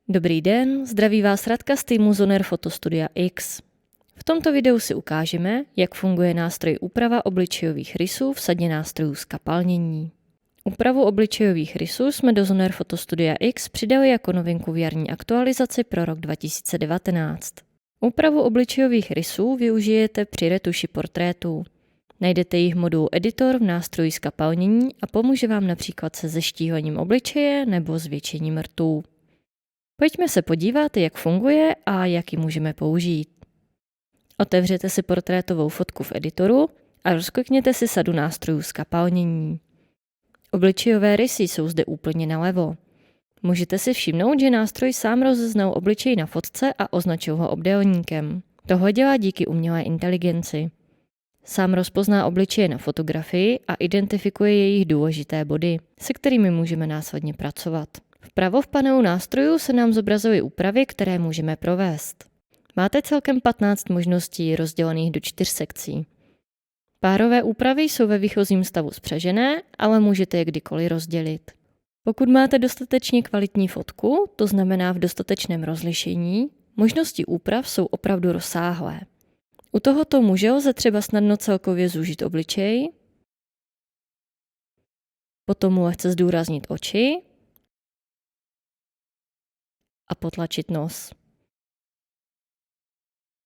Dobrý den, zdraví vás Radka z týmu Zoner Fotostudia X. V tomto videu si ukážeme, jak funguje nástroj úprava obličejových rysů v sadě nástrojů zkapalnění. Úpravu obličejových rysů jsme do Zoner Fotostudia X přidali jako novinku v jarní aktualizaci pro rok 2019. Úpravu obličejových rysů využijete při retuši portrétů. Najdete jich modul Editor v nástroji zkapalnění a pomůže vám například se zeštíhlením obličeje nebo zvětšením rtů. Pojďme se podívat, jak funguje a jak ji můžeme použít. Otevřete si portrétovou fotku v editoru a rozklikněte si sadu nástrojů zkapalnění. Obličejové rysy jsou zde úplně nalevo. Můžete si všimnout, že nástroj sám rozeznal obličej na fotce a označil ho obdélníkem. Tohle dělá díky umělé inteligenci. Sám rozpozná obličeje na fotografii a identifikuje jejich důležité body, se kterými můžeme následně pracovat. Vpravo v panelu nástrojů se nám zobrazují úpravy, které můžeme provést. Máte celkem 15 možností rozdělených do 4 sekcí. Párové úpravy jsou ve výchozím stavu spřažené, ale můžete je kdykoliv rozdělit. Pokud máte dostatečně kvalitní fotku, to znamená v dostatečném rozlišení, možnosti úprav jsou opravdu rozsáhlé. U tohoto muže lze třeba snadno celkově zúžit obličej, potom mu lehce zdůraznit oči a potlačit nos.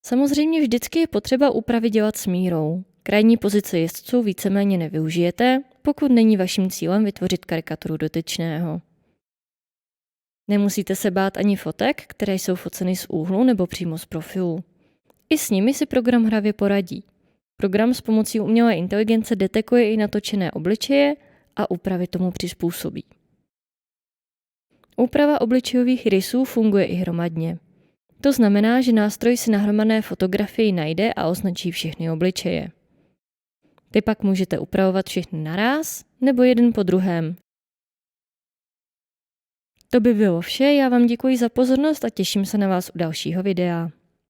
Samozřejmě vždycky je potřeba úpravy dělat s mírou. Krajní pozice jezdců víceméně nevyužijete, pokud není vaším cílem vytvořit karikaturu dotyčného. Nemusíte se bát ani fotek, které jsou foceny z úhlu nebo přímo z profilu. I s nimi si program hravě poradí. Program s pomocí umělé inteligence detekuje i natočené obličeje a úpravy tomu přizpůsobí. Úprava obličejových rysů funguje i hromadně. To znamená, že nástroj si na hromadné fotografii najde a označí všechny obličeje. Ty pak můžete upravovat všechny naráz nebo jeden po druhém. To by bylo vše, já vám děkuji za pozornost a těším se na vás u dalšího videa.